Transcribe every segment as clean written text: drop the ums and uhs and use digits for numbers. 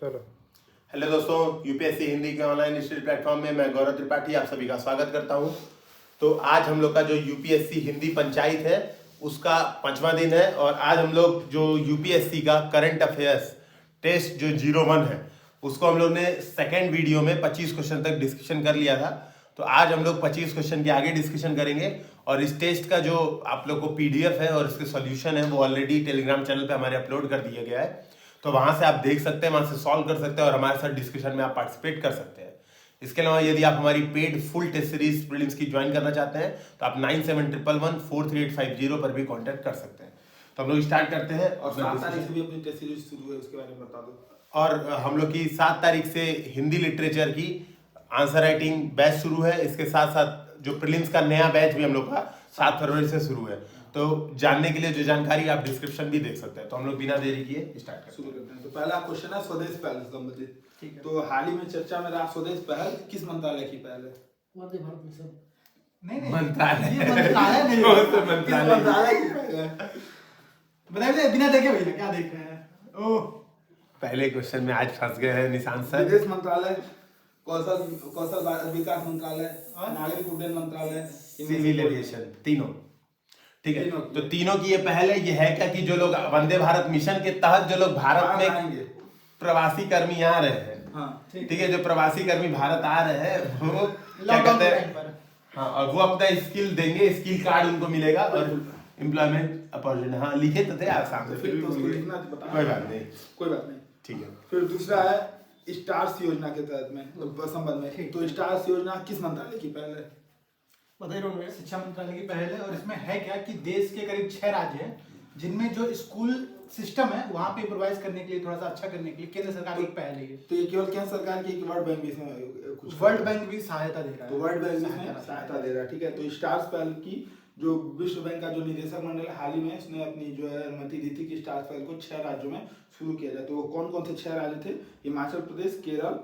चलो। हेलो दोस्तों, यूपीएससी हिंदी के ऑनलाइन इंस्टीट्यूट प्लेटफॉर्म में मैं गौरव त्रिपाठी आप सभी का स्वागत करता हूं। तो आज हम लोग का जो यूपीएससी हिंदी पंचायत है उसका 5वां दिन है और आज हम लोग जो यूपीएससी का करंट अफेयर्स टेस्ट जो 01 है उसको हम लोग ने सेकेंड वीडियो में 25 क्वेश्चन तक डिस्कशन कर लिया था। तो आज हम लोग 25 क्वेश्चन के आगे डिस्कशन करेंगे और इस टेस्ट का जो आप लोग को पीडीएफ है और इसके सॉल्यूशन है वो ऑलरेडी टेलीग्राम चैनल पे हमारे अपलोड कर दिया गया है। तो वहां से आप देख सकते हैं, वहां से सॉल्व कर सकते हैं और हमारे साथ डिस्कशन में आप पार्टिसिपेट कर सकते हैं। इसके अलावा यदि आप हमारी paid full test series prelims की ज्वाइन करना चाहते हैं तो आप 9711143850 पर भी कांटेक्ट कर सकते हैं। तो हम लोग स्टार्ट करते हैं और 7 तारीख से भी अपनी टेस्ट सीरीज शुरू है, उसके बारे में बता दो। और हम लोग की 7 तारीख से हिंदी लिटरेचर की आंसर राइटिंग बैच शुरू है। इसके साथ साथ जो प्रीलिम्स का नया बैच भी हम लोग का 7 फरवरी से शुरू है। तो जानने के लिए जो जानकारी आप डिस्क्रिप्शन भी देख सकते हैं। तो हम लोग बिना देरी किए स्टार्ट शुरू करते हैं। तो पहला क्वेश्चन है स्वदेश पहल से संबंधित। ठीक है। तो हाल ही में चर्चा में रहा स्वदेश पहल किस मंत्रालय की पहल है? वंदे भारत मिशन। नहीं मंत्रालय। ये मंत्रालय नहीं कौन से किस मंत्रालय? मंत्रालय की पहल है? बताइए बिना देखे भैया क्या देख रहे हैं? ओह, पहले क्वेश्चन में आज फंस गए हैं निशांत सर। विदेश मंत्रालय, कौशल विकास मंत्रालय, नागरिक उड्डयन मंत्रालय, सिविल एविएशन, तीनों। ठीक है। तीनों तो तीनों की ये पहल है। ये है क्या कि जो लोग वंदे भारत मिशन के तहत जो लोग भारत में आएंगे। प्रवासी कर्मी आ रहे हैं, हाँ, ठीक है, जो प्रवासी कर्मी भारत आ रहे हैं वो क्या कहते हैं, हाँ, और वो अपना स्किल देंगे, स्किल कार्ड उनको मिलेगा और एम्प्लॉयमेंट अपॉर्चुनिटी। हाँ, लिखे तो थे आप सामने, फिर तो उसको लिखना बता। कोई बात नहीं, कोई बात नहीं। ठीक है। फिर दूसरा है स्टार्स योजना के तहत में संबंध में। तो स्टार्स योजना किस मंत्रालय की पहल है? बताइए। शिक्षा मंत्रालय की पहल है और इसमें है क्या कि देश के करीब 6 राज्य हैं जिनमें जो स्कूल सिस्टम है वहाँ पे इम्प्रोवाइज करने के लिए, थोड़ा सा अच्छा करने के लिए केंद्र सरकार की पहल है ये। तो ये केवल केंद्र सरकार की, वर्ल्ड बैंक भी इसमें कुछ वर्ल्ड बैंक भी सहायता दे रहा है। तो वर्ल्ड बैंक भी इसमें सहायता दे रहा है। ठीक है। तो स्टार्स पहल की जो विश्व बैंक का जो निदेशक मंडल हाल ही में इसने अपनी जो है अनुमति दी थी कि स्टार्स पहल को 6 राज्यों में शुरू किया जाए। तो वो कौन कौन से 6 राज्य थे? हिमाचल प्रदेश, केरल,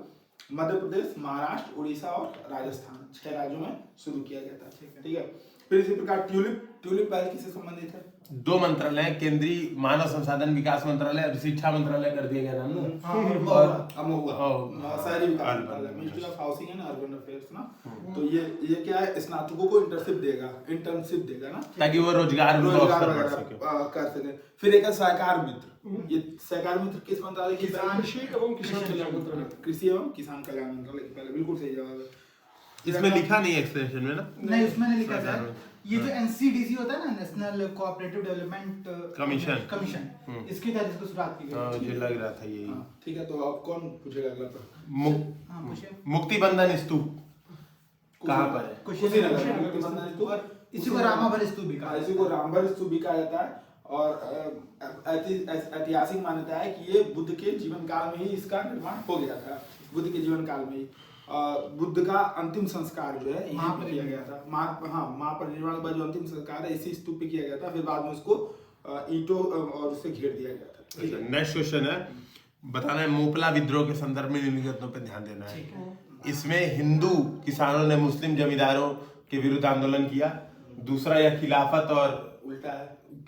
मध्य प्रदेश, महाराष्ट्र, उड़ीसा और राजस्थान, 6 राज्यों में शुरू किया गया था। ठीक है। फिर इसी प्रकार ट्यूलिप पहल किससे संबंधित है? 2 मंत्रालय, केंद्रीय मानव संसाधन विकास मंत्रालय और शिक्षा मंत्रालय कर दिया गया था ना। शहरी विकास मंत्रालय, ministry of housing and urban affairs ना। तो ये क्या है, स्नातकों को इंटर्नशिप देगा ना, ताकि वो रोजगार कर सके। फिर एक है सहकार मित्र। ये सहकार मित्र किस मंत्रालय की? कृषि एवं किसान कल्याण मंत्रालय। कृषि एवं किसान कल्याण मंत्रालय की पहले। बिल्कुल सही जवाब है। इसमें लिखा नहीं है एक्सटेंशन में ना। नहीं, उसमें नहीं लिखा था। ये जो एनसीडीसी होता है ना, नेशनल कोऑपरेटिव डेवलपमेंट कमीशन, इसकी तहत इसको शुरुआत की गई। मुझे लग रहा था यही। ठीक है। तो अब कौन पूछेगा अगला प्रश्न? पूछिए। मुक्ति बंधन स्तूप कहाँ पर है? कुशीनगर। और इसी को रामाभर स्तूप भी कहा इसी को रामभर स्तूप भी कहा जाता है। और ऐतिहासिक मान्यता है कि ये बुद्ध के जीवन काल में ही इसका निर्माण हो गया था। बुद्ध के जीवन काल में ही बुद्ध का अंतिम संस्कार जो है यहाँ पर किया गया था। महापरिनिर्वाण के बाद जो अंतिम संस्कार है इसी स्तूप पे किया गया था। फिर बाद में उसको ईंटों और उससे घेर दिया गया था। नेक्स्ट क्वेश्चन है, बताना है मोपला विद्रोह के संदर्भ में निम्नलिखितों पे ध्यान देना है। इसमें हिंदू किसानों ने मुस्लिम जमींदारों के विरुद्ध आंदोलन किया। दूसरा यह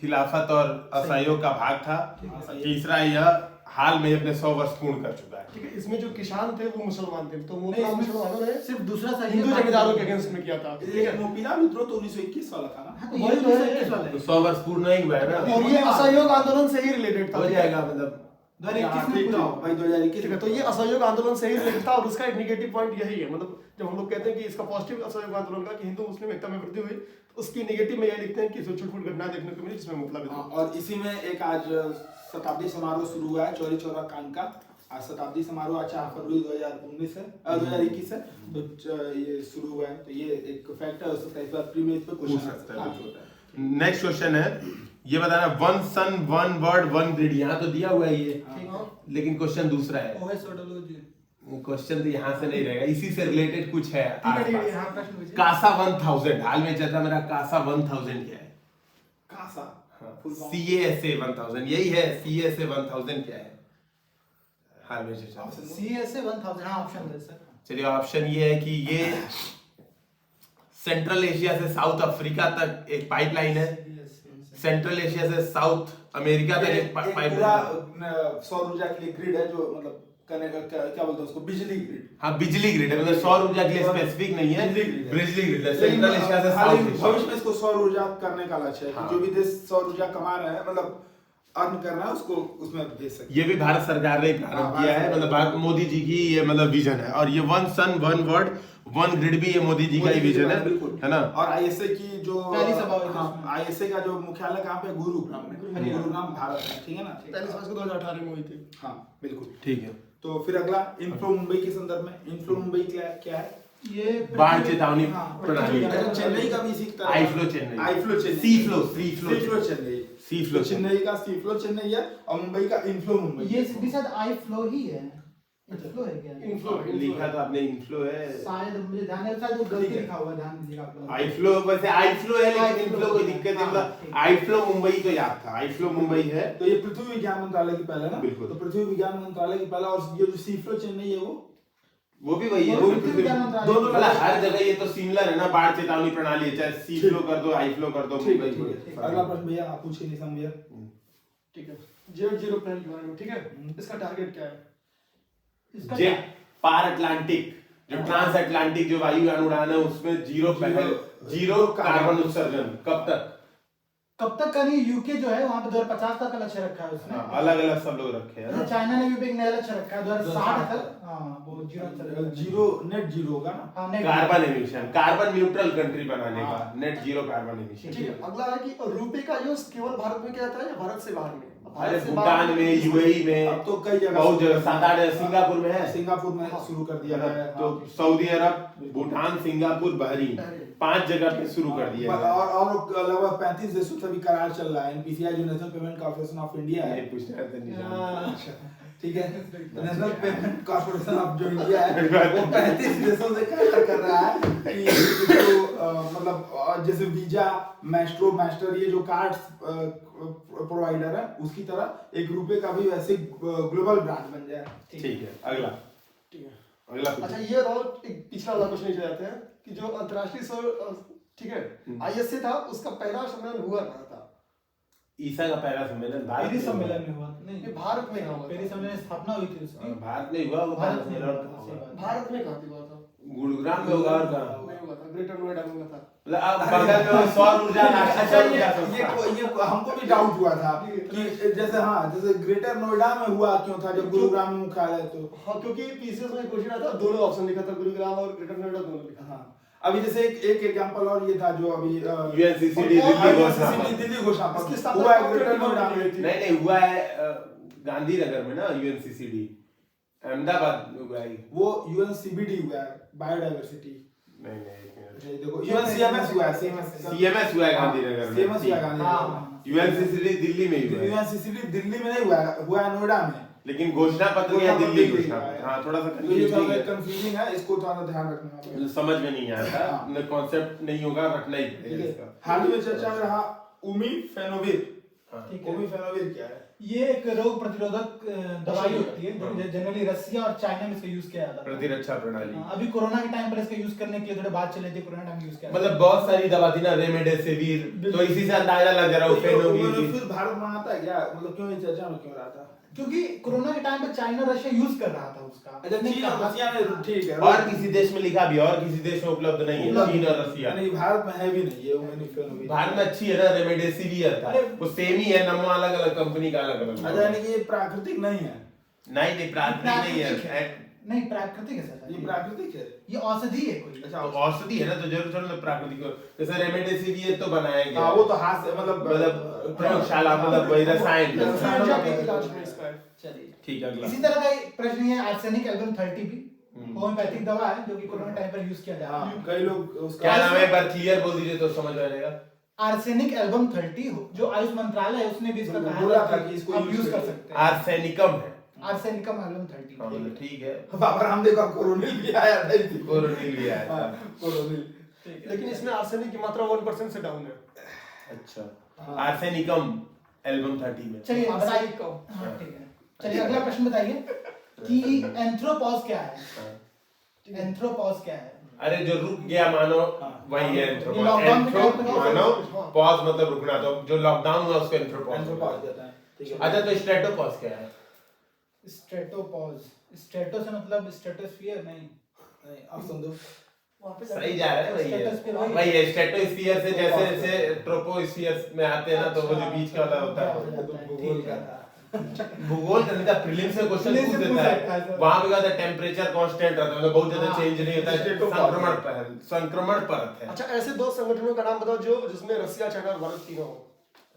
खिलाफत और असहयोग का भाग था। तीसरा यह हाल में अपने 100 वर्ष पूर्ण कर चुका है। ठीक है। इसमें जो किसान थे वो मुसलमान थे, तो मुसलमानों ने सिर्फ दूसरा सा हिंदू जमींदारों के अगेंस्ट में किया था। ये मोपीला विद्रोह तो 1921 वाला था ना। वही तो है। तो 100 वर्ष पूर्ण नहीं हुआ है ना, और ये असहयोग आंदोलन से ही रिलेटेड था। हो जाएगा मतलब 2021 में पूरा होगा। भाई 2021। ठीक है। तो ये असहयोग आंदोलन से ही रिलेटेड था और उसका एक नेगेटिव पॉइंट यही है, मतलब जब हम लोग कहते हैं कि इसका पॉजिटिव असहयोग आंदोलन का कि हिंदू मुस्लिम एकता में वृद्धि हुई, तो उसकी नेगेटिव में यह लिखते हैं कि इसमें छुटपुट घटनाएं देखने को मिली जिसमें मुपला विद्रोह। और इसी में एक आज शताब्दी समारोह शुरू हुआ है चौरी चौरा कांड का। आज शताब्दी समारोह 4 फरवरी 2021 है। तो ये शुरू हुआ है। तो ये एक फैक्टर हो सकता है, इस बार प्री में इस पे क्वेश्चन आ सकता है। नेक्स्ट क्वेश्चन है, ये बताना one sun one word one grid, यहाँ तो दिया हुआ है ये, लेकिन क्वेश्चन दूसरा है। ओएसओडब्ल्यूजी क्वेश्चन तो यहाँ से नहीं रहेगा, इसी से रिलेटेड कुछ है। ठीक है। यहाँ प्रश्न पूछिए। कासा 1000 हाल में चल रहा मेरा कासा 1000 क्या है? कासा CASA 1000 यही है। CASA 1000 क्या है हाल में चल? CASA 1000। हाँ, ऑप्शन दे सर। चलिए, ऑप्शन ये है कि ये सेंट्रल एशिया से साउथ अफ्रीका तक एक पाइपलाइन है। सेंट्रल एशिया से साउथ अमेरिका तक एक पाइपलाइन। सौर ऊर्जा के लिए ग्रिड है जो मतलब क्या बोलते हैं उसको, बिजली ग्रिड। हाँ बिजली ग्रिड है, मतलब सौर ऊर्जा के लिए स्पेसिफिक नहीं है, बिजली ग्रिड है। बिजली ग्रिड है, लेकिन सेंट्रल एशिया से हाल ही साउथ में एशिया। भविष्य में इसको सौर ऊर्जा करने का लक्ष्य है हाँ। कि जो भी देश सौर ऊर्जा कमा रहा है, मतलब अर्न कर रहा है, उसको उसमें भेज सकते ये भी भारत सरकार ने प्रारंभ हाँ, किया है, भारत मतलब मोदी जी की ये मतलब विजन है। और ये one sun one world one grid भी ये मोदी जी का ही विजन है, बिल्कुल है ना। और आईएसए की जो पहली सभा हुई थी हाँ, उसमें। आईएसए का जो मुख्यालय कहाँ पे, गुरुग्राम में, गुरुग्राम भारत में, ठीक है ना। पहली समझ को 2018 में हुई थी। हाँ बिल्कुल। ठीक है। तो फिर अगला इन्फ्लो मुंबई के संदर्भ में, इन्फ्लो मुंबई क्या है? ये बाढ़ चेतावनी हाँ, प्रणाली। अच्छा, चेन्नई का भी इसी तरह eye flu Chennai, eye flu Chennai, सी फ्लो चेन्नई, सी फ्लो तो चेन्नई का सी फ्लो चेन्नई है और मुंबई का इन्फ्लो मुंबई। ये भी शायद आई फ्लो ही है, इन्फ्लो है क्या? इन्फ्लो लिखा तो आपने इनफ्लो है, शायद मुझे ध्यान है, शायद वो गलती लिखा हुआ है, ध्यान दीजिएगा आप लोग। आई फ्लो वैसे आई फ्लो है, लेकिन आई इनफ्लो फ्लो, कोई दिक्कत नहीं, हाँ, मतलब ठीक। आई फ्लो मुंबई तो याद था, आई फ्लो मुंबई है। तो ये पृथ्वी विज्ञान मंत्रालय की पहले ना, बिल्कुल। तो पृथ्वी विज्ञान मंत्रालय की पहले, और ये जो सी फ्लो चेन्नई है वो भी वही है, वो वो भी भी विज्ञान मंत्रालय। दोनों मतलब हर जगह ये तो सिमिलर है ना, बाढ़ चेतावनी प्रणाली है, चाहे सी फ्लो कर दो आई फ्लो कर दो, ठीक है, मुंबई ठीक है। अगला प्रश्न भैया आप पूछिए, निशान भैया। ठीक है, जेट जीरो प्लान के बारे में, ठीक है। इसका टारगेट क्या है? इसका जेट पार अटलांटिक, जो ट्रांस अटलांटिक जो वायुयान उड़ान है उसमें जीरो कार्बन उत्सर्जन कब तक? कब तक का नहीं, यूके जो है वहाँ पे 2050 तक का लक्ष्य रखा है उसने। अलग अलग सब लोग रखे हैं ना। चाइना ने भी एक नया लक्ष्य रखा है 2060 तक। हाँ वो जीरो नेट जीरो होगा ना। हाँ नहीं carbon emission, carbon neutral country बनाने का, हाँ। Net zero carbon emission. ठीक है, अगला है कि रुपए का यूज केवल भारत में किया जाता है या भारत से बाहर में? अरे भारत से भूटान बाहर में, यूएई में, अब तो कई जगह बहुत जगह, 7-8 सिंगापुर में है, सिंगापुर में शुरू कर दिया गया है। तो सऊदी अरब, भूटान, सिंगापुर, बहरीन, 5 जगह पे शुरू कर दिया गया। और लगभग 35 देशों से भी करार चल रहा है। एनपीसीआई जो national payment corporation of India है, ये पूछना है तो निशान। हाँ। ठीक है, नेशनल पेमेंट कॉर्पोरेशन ऑफ जो इंडिया है, वो 35 देशों से करार कर रहा है कि जो मतलब जैसे वीजा, मैस्ट्रो, मास्टर, ये जो कार्ड्स प्रोवाइडर है, उसकी तरह एक रुपए का भी वैसे ग्लोबल ब्रांड बन जाए। ठीक है, अगला ठीक है। अगला अच्छा, पूछिए। ये और एक पिछला वाला क्वेश्चन चले जाते हैं कि जो अंतरराष्ट्रीय सौर, ठीक है, आईएसए था, उसका पहला सम्मेलन हुआ कहाँ था? ईसा का पहला सम्मेलन भारत पेरिस में सम्मेलन हुआ। में हुआ नहीं, ये भारत में कहाँ हुआ था? पेरिस सम्मेलन में स्थापना हुई थी उसकी। भारत में हुआ, वो भारत में सम्मेलन हुआ था, कहाँ सही हुआ? बात। भारत में कहाँ पे हुआ था? गुरुग्राम में होगा और कहाँ? नहीं हुआ था, ग्रेटर नोएडा में हुआ था। मतलब अब बगल में वो सौर ऊर्जा राष्ट्रीय अच्छा, सौर ऊर्जा संस्था। ये हमको भी डाउट हुआ था कि जैसे हाँ, जैसे ग्रेटर नोएडा में हुआ क्यों था जब गुरुग्राम में मुख्यालय, तो हाँ, क्योंकि पीसीएस में क्वेश्चन आता था, दोनों ऑप्शन लिखा था, गुरुग्राम और ग्रेटर नोएडा दोनों लिखा था। हाँ। अभी जैसे एक एग्जांपल और ये था जो अभी यूएनसीसीडी दिल्ली घोषणा पत्र। दिल्ली घोषणा इसकी पत्र स्थापना हुआ है कब ग्रेटर 21 नोएडा में हुई में। थी? नहीं हुआ है गांधीनगर में ना, यूएनसीसीडी अहमदाबाद में हुआ है। वो यूएनसीबीडी हुआ है, बायोडायवर्सिटी। नहीं एक मिनट, ये देखो यूएनसीएमएस हुआ है, सीएमएस हुआ है गांधीनगर में। सीएमएस हुआ है गांधीनगर हाँ। में। यूएनसीसीडी दिल्ली में ही हुआ है, यूएनसीसीडी दिल्ली में नहीं हुआ है नोएडा में। लेकिन घोषणा पत्र या दिल्ली घोषणा पत्र। हाँ, थोड़ा सा तो ये कंफ्यूजिंग है, कंफ्यूजिंग है, इसको थोड़ा सा ध्यान रखना पड़ेगा। समझ में नहीं आया हाँ। था, कॉन्सेप्ट नहीं होगा, रखना ही ठीक पड़ेगा है। इसका। हाल ही में चर्चा में रहा उमीफेनोविर। हाँ। ठीक है। उमीफेनोविर क्या है? ये एक रोग प्रतिरोधक दवाई होती है जो जनरली रसिया और चाइना में इसका यूज किया जाता है। प्रतिरक्षा प्रणाली, हाँ, अभी कोरोना के टाइम पर इसका यूज करने के लिए थोड़े बात चले थे, कोरोना टाइम यूज किया मतलब बहुत सारी दवा थी ना, रेमडेसिविर, तो इसी से अंदाजा लग जा रहा है फेनोविर की। फिर भारत में आता है क्या, मतलब क्यों ये चर्चा में क्यों रहा था? क्योंकि कोरोना के टाइम पे चाइना रशिया यूज कर रहा था उसका। अच्छा, चीन और रसिया में ठीक है। और किसी देश में लिखा भी, और किसी देश में उपलब्ध नहीं है, उपलब्ध चीन और रसिया। नहीं, भारत में है भी नहीं ये उमीफेनोविर। भारत में अच्छी है ना, रेमडेसिविर था, वो सेम ही है, नाम अलग अलग कंपनी का अलग अलग। अच्छा, यानी कि ये प्राकृतिक नहीं है, नहीं प्राकृतिक नहीं है, नहीं प्राकृतिक है सर, ये प्राकृतिक है। ये औषधि है कोई। अच्छा, तो औषधि है ना, तो जरूर थोड़ा प्राकृतिक हो। जैसे रेमडेसिविर तो बनाया गया, हाँ, वो तो हाथ से मतलब प्रयोगशाला, मतलब वही रसायन। ऊर्जा के इलाज में इसका है। चलिए ठीक है, अगला। इसी तरह का एक प्रश्न है, आर्सेनिक एल्बम 30 भी होम्योपैथिक दवा है जो कि कोरोना टाइम पर यूज किया जा रहा है। हाँ, कई लोग उसका क्या नाम है, एक बार क्लियर बोल दीजिए तो समझ में आएगा। आर्सेनिक एल्बम 30 जो आयुष मंत्रालय है उसने भी इसका कहा बोला है था कि इसको आप यूज यूज कर करिए। सकते हैं। आर्सेनिकम है। आर्सेनिकम एल्बम 30 हाँ, मतलब ठीक है, बाबा रामदेव का कोरोनिल भी आया था इसी। कोरोनिल भी आया था। हाँ, कोरोनिल। लेकिन इसमें आर्सेनिक की मात्रा 1% से डाउन है। अच्छा, हाँ। आर्सेनिकम एल्बम 30 में। चलिए आर्सेनिक बताइए। का। हाँ ठीक है, चलिए अगला प्रश्न बताइए कि एंथ्रोपॉज क्या है। एंथ्रोपॉज क्या है? अरे जो रुक गया मानो, वही है ये एंथ्रोपॉज। लॉकडाउन के टाइम पे मानो पॉज मतलब रुकना, तो जो लॉकडाउन हुआ उसको एंथ्रोपॉज एंथ्रोपॉज कहते हैं, ठीक है। अच्छा, तो स्ट्रेटोपॉज क्या है? स्ट्रेटोपॉज स्ट्रेटो से मतलब स्ट्रेटोस्फीयर नहीं। ऑप्शन दो। वहाँ पे सही जा रहा है भाई Stratosphere ये। भाई ये स्ट्रेटोस्फीयर से जैसे जैसे ट्रोपोस्फीयर में आते हैं ना, तो वो जो बीच का होता है भूगोल का था। भूगोल करने का प्रीलिम्स में क्वेश्चन Prelims पूछ से देता पूछ सकता है है। सर। वहां पे कहता है टेम्परेचर कांस्टेंट रहता है, मतलब बहुत ज्यादा हाँ, चेंज नहीं होता है, संक्रमण परत है। अच्छा, ऐसे दो संगठनों का नाम बताओ जो जिसमें रसिया, चाइना और भारत तीनों हो।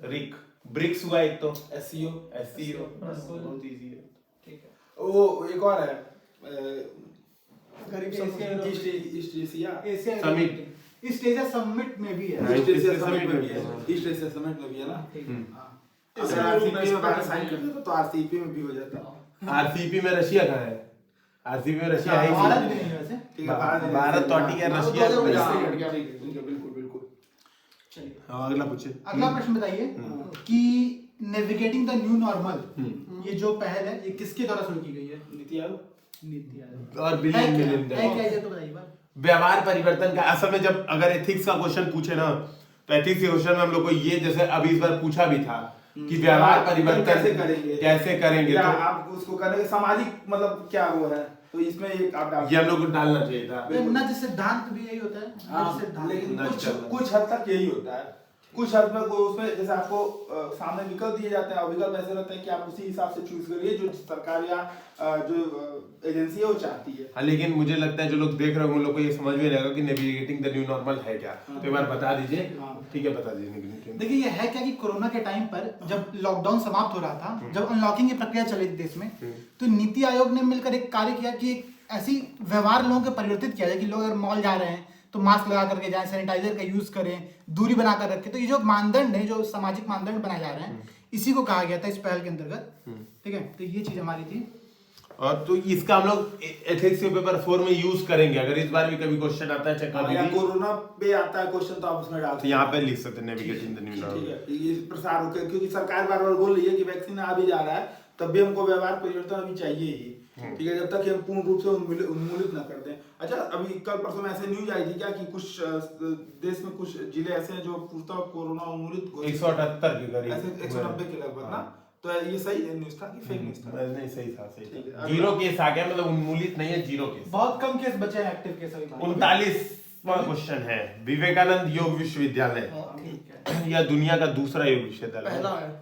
रिक ब्रिक्स हुआ एक तो, SCO। एससीओ बिल्कुल। बहुत इजी है। ठीक है। वो एक और है गरीब एशिया समूह। East Asia. Asia Summit। East Asia summit में भी है। East Asia East Asia summit में भी Summit है। में ईस्ट एशिया समिट में भी है ना। ठीक है। हाँ। इसमें अगर वो RCP में भारत best साइन part कर देता तो RCP में भी हो जाता। आरसीपी में रशिया कहाँ है? आरसीपी में रशिया है ही भारत नहीं। भी नहीं है वैसे। ठीक है, भारत तो ठीक है, भारत रशिया 2019 में। में हट गया। ठीक है, बिल्कुल बिल्कुल। चलिए हाँ, अगला पूछे। अगला प्रश्न बताइए कि नेविगेटिंग द न्यू नॉर्मल ये जो पहल है ये किसके द्वारा शुरू की गई है? नीति आयोग। नीति आयोग। और है बिलियन क्या? मिलियन है क्या ये तो बताइए बात। व्यवहार परिवर्तन का असल में, जब अगर एथिक्स का क्वेश्चन पूछे ना, तो एथिक्स के क्वेश्चन में हम लोग को ये, जैसे अभी इस बार पूछा भी था कि व्यवहार परिवर्तन कैसे करेंगे, या तो आप उसको करेंगे सामाजिक, मतलब क्या वो है, तो इसमें एक आप डाल ये हम लोग को डालना चाहिए था। ये न जैसे सिद्धांत भी यही होता है हाँ, न सिद्धांत। लेकिन नहीं कुछ चलना। कुछ हद तक यही होता है। कुछ हद में कोई उसमें जैसे आपको सामने विकल्प दिए जाते हैं, और विकल्प ऐसे रहते हैं कि आप उसी हिसाब से चूज करिए जो सरकार या जो एजेंसी है वो चाहती है। हाँ, लेकिन मुझे लगता है जो लोग देख रहे हैं उन लोग को ये समझ में नहीं आएगा कि नेविगेटिंग द न्यू नॉर्मल है क्या। तो एक बार बता दीजिए। हाँ। ठीक है, बता दीजिए। देखिए ये है क्या कि कोरोना के टाइम पर जब लॉकडाउन समाप्त हो रहा था, जब अनलॉकिंग की प्रक्रिया चली थी देश में, तो नीति आयोग ने मिलकर एक कार्य किया कि एक ऐसी व्यवहार लोगों को परिवर्तित किया जाए कि लोग अगर मॉल जा रहे हैं तो मास्क लगा करके जाएं, सैनिटाइजर का यूज करें, दूरी बनाकर रखें। तो ये जो मानदंड है, जो सामाजिक मानदंड बनाए जा रहे हैं, इसी को कहा गया था इस पहल के अंतर्गत। ठीक है, तो ये चीज हमारी थी। और तो इसका हम लोग एथिक्स के पेपर 4 में यूज करेंगे, अगर इस बार भी कभी क्वेश्चन आता है, चाहे या कभी भी, कोरोना पे आता है क्वेश्चन तो आप उसमें डाल तो यहाँ पे लिख सकते हैं नेविगेटिंग द न्यू ठीक नॉर्मल। है, ये प्रसार हो गया, क्योंकि सरकार बार बार बोल रही है कि वैक्सीन आ भी जा रहा है, तब भी हमको व्यवहार परिवर्तन अभी चाहिए ही। ठीक है, जब तक कि हम पूर्ण रूप से उन्मूलित ना कर दें। अच्छा, अभी कल परसों में ऐसे न्यूज आई थी क्या कि कुछ देश में कुछ जिले ऐसे हैं जो पूर्णतः कोरोना उन्मूलित 178 के करीब, ऐसे 190 के लगभग ना। तो ये सही न्यूज था कि फेक न्यूज था? नहीं, सही था, सही ठीक था। है, जीरो केस आ गया, मतलब उन्मूलित नहीं है, जीरो केस। बहुत कम केस बचे हैं एक्टिव केस अभी। 39वां क्वेश्चन है, विवेकानंद योग विश्वविद्यालय ठीक है। या दुनिया का दूसरा योग विश्वविद्यालय पहला है।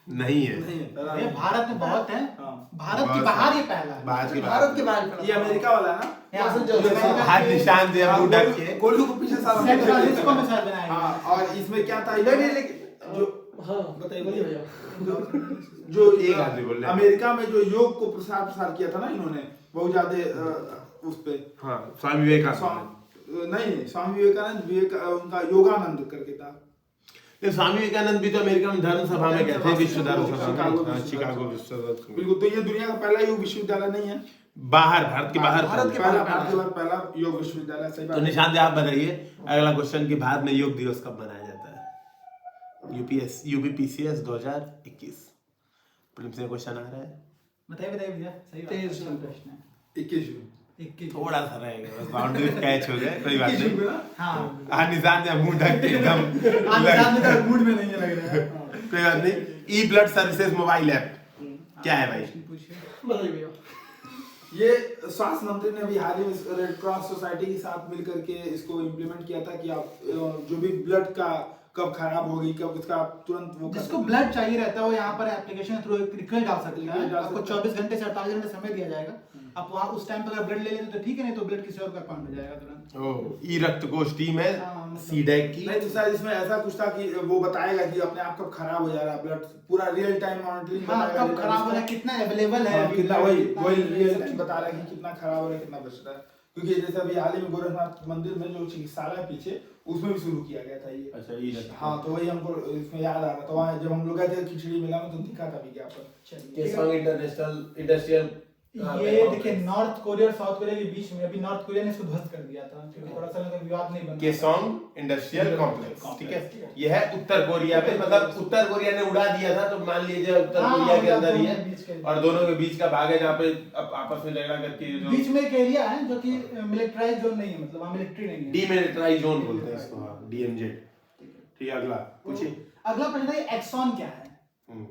नहीं है। नहीं है, पहला ये नहीं। भारत में बहुत है। हाँ। भारत के बहुत बाहर है। ये पहला है। भारत के भारत के बाहर ये अमेरिका वाला ना? यहाँ हाथ जो अमेरिका हाथ के निशान दे मुंह ढक के। गोलू को पीछे सारा सैन फ्रांसिस्को में शायद बनाया गया हाँ, है। और इसमें क्या था, नहीं, नहीं, लेकिन जो हाँ, बताइए बोलिए भैया। जो एक आदमी बोल रहे हैं। अमेरिका में जो योग को प्रसार किया था ना इन्होंने, बहुत ज्यादा उस पे हाँ, स्वामी विवेकानंद। नहीं, स्वामी विवेकानंद उनका योगानंद करके था। ये स्वामी विवेकानंद भी तो अमेरिका में धर्म सभा में गए थे, विश्व धर्म सभा शिकागो में। हाँ, विश्व शिकागो धर्म विश्व धर्म सभा। बिल्कुल, तो ये दुनिया का पहला योग विश्वविद्यालय नहीं है, बाहर, भारत के बाहर भारत के पहले। पहला भारत के बाद पहला योग विश्वविद्यालय। सही तो बात है। निशान दे, आप बताइए अगला क्वेश्चन कि भारत में योग दिवस कब मनाया जाता है? यूपीपीसीएस 2021 प्रीलिम्स में क्वेश्चन आ रहा है। बताइए बताइए भैया, सही बात है। 23 जून। प्रश्न है 21 जून। 21 थोड़ा सा रहेगा, बस बाउंड्री कैच हो गए, कोई बात 21 जून नहीं। में ना? हाँ हाँ, निशान दे मुंह ढक के एकदम आज निशान में तो मूड में नहीं है लग रहा है। कोई बात नहीं। ई ब्लड सर्विसेज मोबाइल ऐप क्या है भाई? प्रश्न पूछिए। बताइए भैया। ये स्वास्थ्य मंत्री ने अभी हाल ही में रेड क्रॉस सोसाइटी के साथ मिलकर के इसको इम्प्लीमेंट किया था कि आप जो भी ब्लड का कब खराब होगी, कब उसका आप तुरंत वो कर जिसको सकते ब्लड चाहिए रहता है वो यहाँ पर एप्लीकेशन थ्रू एक रिक्वेस्ट डाल सकते रिक्वेस्ट हैं। डाल आपको सकते हैं। 24 घंटे से 48 घंटे समय दिया जाएगा। आप वहाँ उस टाइम पर अगर ब्लड ले लेते तो ठीक है, नहीं तो ब्लड किसी और का अकाउंट में जाएगा तुरंत। ओ, ई रक्त कोष टीम है हाँ, मतलब- सीडेक की। नहीं तो शायद इसमें ऐसा कुछ था कि वो बताएगा कि अपने आप कब खराब हो जा रहा है ब्लड, पूरा रियल टाइम मॉनिटरिंग हाँ, बताएगा, कब खराब हो रहा है, कितना अवेलेबल है, हाँ, कितना blood, वही कितना वही नहीं, रियल सब टाइम चीज़ बता रहा है कि कितना खराब हो रहा है, कितना बच रहा है। क्योंकि जैसे अभी हाल ही में गोरखनाथ मंदिर में जो चिकित्सालय पीछे, उसमें भी शुरू किया गया था ये। अच्छा, ई रक्त। हाँ, तो वही हमको इसमें याद आ रहा था, वहाँ जब हम लोग गए थे खिचड़ी मेला में तो दिखा था विज्ञापन। चलिए। केसवांग इंडस्ट्रियल ये देखिए नॉर्थ कोरिया और साउथ कोरिया के बीच में अभी नॉर्थ कोरिया ने इसको ध्वस्त कर दिया था, क्योंकि थोड़ा सा मतलब विवाद नहीं बना। केसोंग इंडस्ट्रियल कॉम्प्लेक्स, ठीक है। यह है उत्तर कोरिया में, मतलब उत्तर कोरिया ने उड़ा दिया था, तो मान लीजिए उत्तर हाँ, कोरिया के मतलब अंदर ही दोनों के बीच के- है, और दोनों के बीच का भाग है जहाँ पे आपस में झगड़ा करके जो बीच में एक एरिया है जो कि मिलिट्राइज जोन नहीं है, मतलब वहाँ मिलिट्री नहीं है। डीमिलिटराइज जोन बोलते हैं इसको, हाँ, डीएमजेड। ठीक है, अगला पूछिए। अगला प्रश्न है एक्सॉन क्या है? हम्म।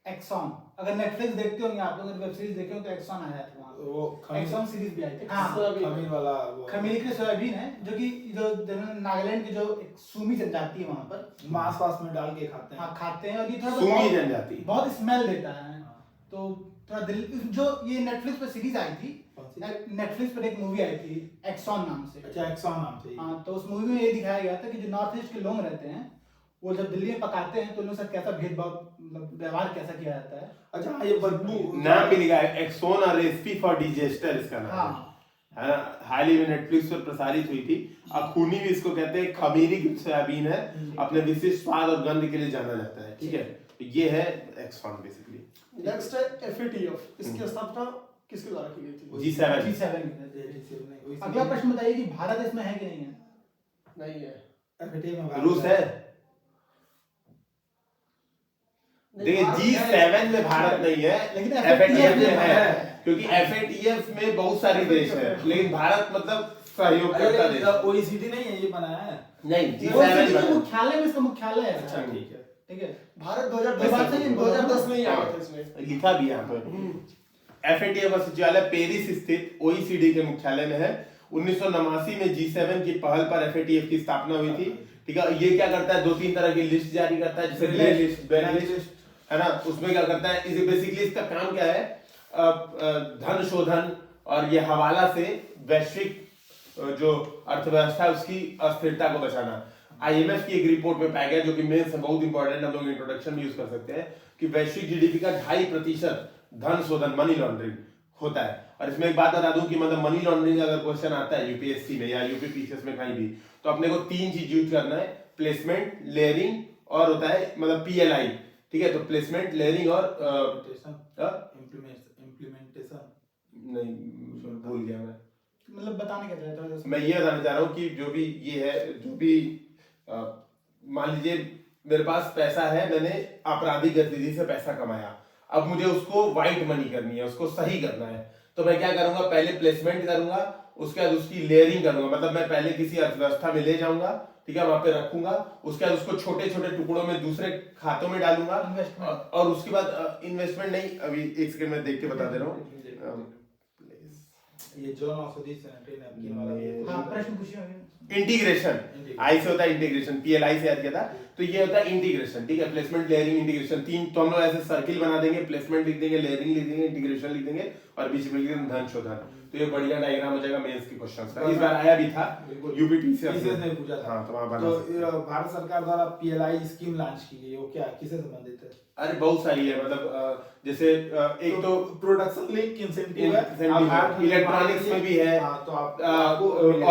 एक्सॉन, अगर नेटफ्लिक्स देखते होंगे आप लोग, वेब सीरीज देखे हो तो एक्सॉन आया था वो एक्सॉन सीरीज भी आई थी। हाँ, खमीर वाला वो खमीर के सोयाबीन है जो कि नागालैंड की जो एक सूमी जनजाति है वहाँ पर मांस वास में डाल के खाते हैं। हाँ खाते हैं, और ये थोड़ा सूमी जनजाति। बहुत स्मेल देता है। तो थोड़ा जो ये नेटफ्लिक्स पर सीरीज आई थी, नेटफ्लिक्स पर एक मूवी आई थी एक्सॉन नाम से। अच्छा, एक्सॉन नाम से। हाँ, तो उस मूवी में ये दिखाया गया था कि जो नॉर्थ ईस्ट के लोग रहते हैं वो जब दिल्ली में पकाते हैं तो उन लोगों से कैसा भेदभाव, मतलब व्यवहार कैसा किया जाता है। अच्छा हाँ, ये बदबू नाम भी लिखा है एक्सोन और रेसिपी फॉर डिजेस्टर इसका नाम हाँ। है ना। हाल ही में नेटफ्लिक्स पर प्रसारित हुई थी। अखूनी भी इसको कहते हैं। खमीरी की सोयाबीन है, अपने विशिष्ट स्वाद और गंध के लिए जाना जाता है। ठीक है, तो ये है एक्सोन बेसिकली। नेक्स्ट है FATF, इसकी स्थापना किसके द्वारा की गई थी? G7। G7। अगला प्रश्न बताइए कि भारत इसमें है कि नहीं है? नहीं है। FATF में रूस है। देखिए G7 में भारत नहीं है, लेकिन FATF में है, है। क्योंकि FATF में बहुत सारे देश हैं, लेकिन भारत मतलब सहयोग करता देश OECD नहीं है, ये बनाया है। नहीं। वो G7 सिटी के बना। मुख्यालय में इसका मुख्यालय है। अच्छा ठीक है। ठीक है। भारत ये बात सही है, 2010 में ही आया था इसमें। लिखा भी यहाँ पर। FATF का सचिवालय पेरिस स्थित OECD के मुख्यालय में है। 1989 में G7 की पहल पर FATF की स्थापना हुई थी। ठीक है, ये क्या करता है, 2-3 तरह की लिस्ट जारी करता है, जैसे ग्रे लिस्ट, ब्लैक लिस्ट, है ना। उसमें क्या करता है, इसे बेसिकली इसका काम क्या है, धन शोधन और ये हवाला से वैश्विक जो अर्थव्यवस्था है उसकी अस्थिरता को बचाना। IMF की एक रिपोर्ट में पाया गया, जो कि मेंस से बहुत इंपॉर्टेंट, हम लोग इंट्रोडक्शन में यूज कर सकते हैं, कि वैश्विक GDP का 2.5% धन शोधन, मनी लॉन्ड्रिंग होता है। और इसमें एक बात बता दूं कि मतलब मनी लॉन्ड्रिंग अगर क्वेश्चन आता है UPSC में या UPPCS में कहीं भी, तो अपने को 3 चीज यूज करना है, प्लेसमेंट, लेयरिंग और होता है मतलब PLI। ठीक है, तो प्लेसमेंट, लेयरिंग और इम्प्लीमेंटेशन नहीं भूल गया मैं। मतलब बताने क्या चाहते हो? मैं ये बताना चाह रहा हूँ कि जो भी ये है, जो भी मान लीजिए मेरे पास पैसा है, मैंने आपराधिक गतिविधि से पैसा कमाया, अब मुझे उसको व्हाइट मनी करनी है, उसको सही करना है, तो मैं क्या करूंगा, पहले प्लेसमेंट करूंगा, उसके बाद उसकी लेयरिंग करूंगा, मतलब मैं पहले किसी अर्थव्यवस्था में ले जाऊंगा, ठीक है, वहां पे रखूंगा, उसके बाद उसको छोटे छोटे टुकड़ों में दूसरे खातों में डालूंगा, और उसके बाद इन्वेस्टमेंट नहीं, अभी एक सेकंड में देख के बता दे रहा हूँ। ये जॉन औषधि सैनिटरी नैपकिन वाला हाँ, प्रश्न पूछिए। इंटीग्रेशन, आई से होता है इंटीग्रेशन, PLI से याद किया था, तो ये होता है इंटीग्रेशन। ठीक है, प्लेसमेंट, लेयरिंग, इंटीग्रेशन, 3, तो हम लोग ऐसे सर्किल बना देंगे, प्लेसमेंट लिख देंगे, लेयरिंग लिख देंगे, इंटीग्रेशन लिख देंगे, और बीच में लिख देंगे धन शोधन। तो ये बढ़िया डायग्राम हो जाएगा मेंस के क्वेश्चंस का। इस बार आया भी था UPPCS ने पूछा था। हाँ, तो वहां बना। तो भारत सरकार द्वारा PLI स्कीम लॉन्च की गई, वो क्या किससे संबंधित है? अरे बहुत सारी है, मतलब जैसे एक तो प्रोडक्शन लिंक इंसेंटिव है, इलेक्ट्रॉनिक्स में भी है, तो आप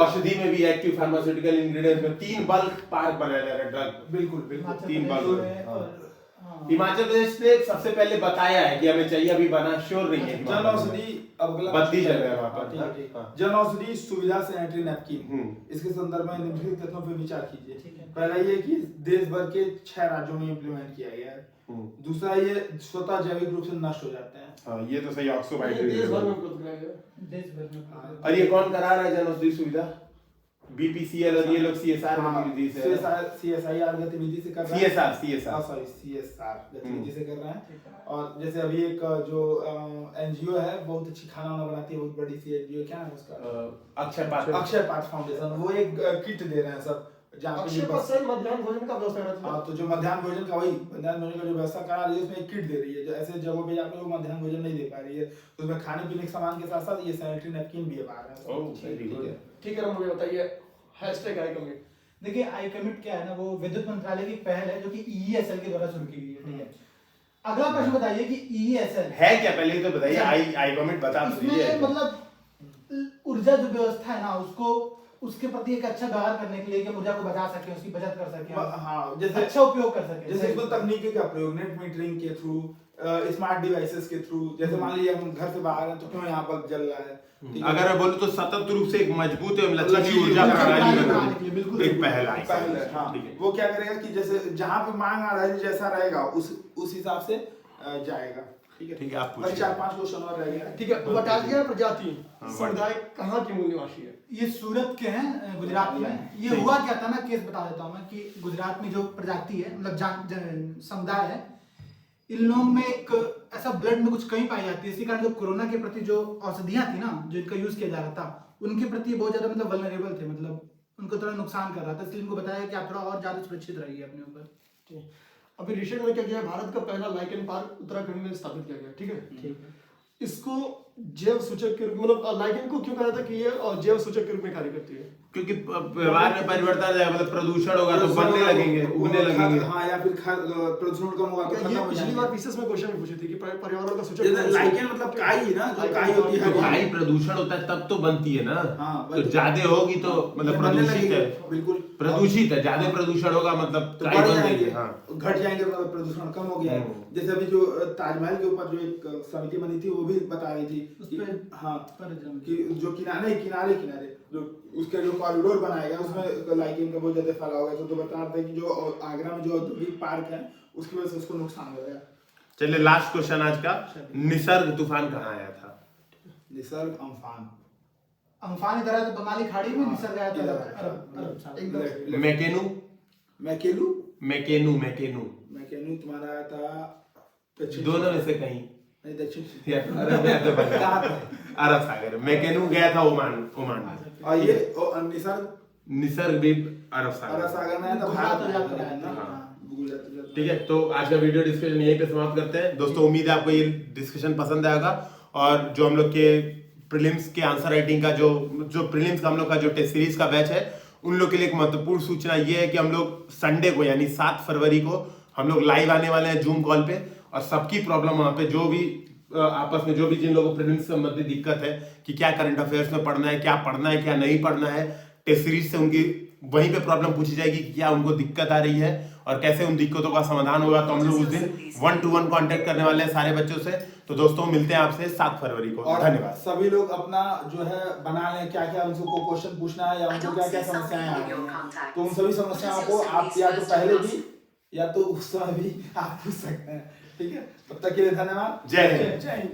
औषधि में भी, एक्टिव फार्मास्यूटिकल इंग्रेडिएंट्स में 3 बल्क पार्क बनाया जा रहा है ड्रग। बिल्कुल बिल्कुल 3 बल्क। हाँ। हिमाचल प्रदेश ने सबसे पहले बताया है कि हमें चाहिए, अभी बना श्योर नहीं है। जन औषधि अगला 32 जगह है वहाँ पर। ठीक है, ठीक। हाँ। जन औषधि सुविधा सैनिटरी नैपकिन, इसके संदर्भ में निम्नलिखित तथ्यों पर विचार कीजिए। ठीक है। पहला ये कि देश भर के 6 राज्यों में इम्प्लीमेंट किया गया है। दूसरा, ये स्वतः जैविक रूप से नष्ट हो जाते हैं। हाँ, ये तो सही, ऑक्सो ये देश भर में उपलब्ध कराया गया। देश भर में। और ये कौन करा रहा है जन औषधि सुविधा? BPCL और ये लोग CSR गतिविधि से, CSIR गतिविधि से कर रहे हैं। CSR गतिविधि से कर रहे हैं। और जैसे अभी एक जो NGO है, बहुत अच्छी खाना वाना बनाती है, बहुत बड़ी सी NGO, क्या है उसका? अक्षय पात्र फाउंडेशन, वो एक किट दे रहे हैं सब, जहाँ अक्षय पात्र मध्याह्न भोजन का व्यवस्था करती है। हाँ, तो जो मध्याह्न भोजन का, वही मध्याह्न भोजन का जो व्यवस्था करा रही है, उसमें एक किट दे रही है, जो ऐसे जगहों पे जाकर वो मध्याह्न भोजन नहीं दे पा रही है, उसमें खाने पीने के सामान के साथ साथ ये सैनिटरी नैपकिन भी आ रहा है। ठीक है, मुझे बताइए हैशटैग आई कमिट। देखिए, आई कमिट क्या है ना, वो विद्युत मंत्रालय की पहल है जो कि EESL के द्वारा शुरू की गई है। ठीक है, अगला प्रश्न बताइए कि EESL है क्या, पहले तो बताइए। आई कमिट बता तो दीजिए। इसमें मतलब ऊर्जा जो व्यवस्था है ना, उसको उसके प्रति एक अच्छा व्यवहार करने के लिए कि ऊर्जा को बचा सके, उसकी बचत कर सके, हाँ, जैसे अच्छा उपयोग कर सके। जैसे इसको तकनीकी का प्रयोग, नेट मीटरिंग के थ्रू, स्मार्ट डिवाइसेस के थ्रू, जैसे मान लीजिए हम घर से बाहर हैं तो क्यों यहाँ पर जल रहा है। अगर मैं बोलूं तो सतत रूप से एक मजबूत एवं लचीली ऊर्जा प्रणाली बनाने के लिए बिल्कुल एक पहल आई। हाँ, वो क्या करेगा कि जैसे जहाँ पे मांग आ रहा है, जैसा रहेगा उस हिसाब से जाएगा। ठीक है, आप पूछिए। 4-5 क्वेश्चन और रहेगा। ठीक है, बटालिया प्रजाति समुदाय कहाँ के मूल निवासी है? ये सूरत के हैं, गुजरात में। ये हुआ क्या था ना, केस बता देता हूँ मैं, कि गुजरात में जो प्रजाति है, मतलब समुदाय है, इन लोगों में एक ऐसा ब्लड में कुछ कमी पाई जाती है, इसी कारण जो कोरोना के प्रति जो औषधियां थी ना, जो इनका यूज किया जा रहा था, उनके प्रति बहुत ज्यादा मतलब वल्नरेबल थे, मतलब उनको थोड़ा नुकसान कर रहा था, इसलिए उनको बताया कि आप थोड़ा और ज्यादा सुरक्षित रहिए अपने ऊपर। ठीक है। अभी रिसेंट में क्या किया, भारत का पहला लाइकेन पार्क उत्तराखंड में स्थापित किया गया, ठीक है। ठीक है। इसको जैव सूचक के रूप मतलब लाइकेन को क्यों कहा था कि ये जैव सूचक के रूप में कार्य करती है? क्योंकि व्यवहार में परिवर्तन आ जाएगा, मतलब प्रदूषण होगा तो बनने लगेंगे, उगने लगेंगे। हाँ, या फिर प्रदूषण कम होगा तो ये खत्म हो पिछली जाएंगे। बार पीसेस में क्वेश्चन पूछी थी कि पर्यावरण का सूचक जैसे लाइकेन मतलब काई ना, जो काई होती है, तो भाई प्रदूषण होता है तब तो बनती है ना। हाँ, तो ज्यादा होगी तो मतलब बनने प्रदूषित लगेगी, है, बिल्कुल प्रदूषित है, ज्यादा प्रदूषण होगा मतलब तो काई बढ़ बन जाएंगे, जाएगी। हाँ, घट जाएंगे तो प्रदूषण कम हो गया है। जैसे अभी जो ताजमहल के ऊपर जो एक समिति बनी थी, वो भी बता रही थी कि हाँ, कि जो किनारे जो उसके जो कॉरिडोर बनाया गया उसमें लाइकेन का बहुत ज्यादा फैलाव हो गया, तो बता रहे थे कि जो आगरा में जो औद्योगिक पार्क है उसकी वजह से उसको नुकसान हो गया। चलिए लास्ट क्वेश्चन आज का, निसर्ग तूफान कहाँ आया था? निसर्ग अम्फान इधर आया था बंगाली खाड़ी में, निसर्ग आया था अरब साइड एकदम। मैकेनू तुम्हारा आया था दक्षिण, दोनों में से कहीं नहीं दक्षिण अरब या तो बंगाल, अरब सागर। मैकेनू गया था ओमान। और ये निसर्ग भी अरब अरब सागर। सागर में आया था, गुजरात भारत जाकर में आया था। हाँ, गुजरात। ठीक है, तो आज का वीडियो डिस्कशन यहीं पे समाप्त करते हैं। दोस्तों उम्मीद है आपको ये डिस्कशन पसंद आएगा, और जो हम लोग के प्रीलिम्स के आंसर राइटिंग का जो प्रीलिम्स का हम लोग का जो टेस्ट सीरीज का बैच है, उन लोग के लिए एक महत्वपूर्ण सूचना ये है कि हम लोग संडे को यानी 7 फरवरी को हम लोग लाइव आने वाले हैं जूम कॉल पे, और सबकी प्रॉब्लम वहाँ पे जो भी आपस में जो भी जिन लोगों को प्रीलिम्स से संबंधित दिक्कत है कि क्या करंट अफेयर्स में पढ़ना है, क्या नहीं पढ़ना है, टेस्ट सीरीज से उनकी वहीं पे प्रॉब्लम पूछी जाएगी कि क्या उनको दिक्कत आ रही है और कैसे उन दिक्कतों का समाधान होगा। तो हम लोग उस दिन 1-to-1 कांटेक्ट करने वाले हैं सारे बच्चों से। तो दोस्तों मिलते हैं आपसे 7 फरवरी को। और धन्यवाद। सभी लोग अपना जो है बना लें, क्या क्या उनको क्वेश्चन पूछना है या उनको क्या क्या समस्याएं आ रही हैं, तो उन सभी समस्याओं को आप या तो पहले भी या तो उस समय भी आप पूछ सकते हैं। ठीक है, तब तक के लिए धन्यवाद। जय हिंद। जय हिंद।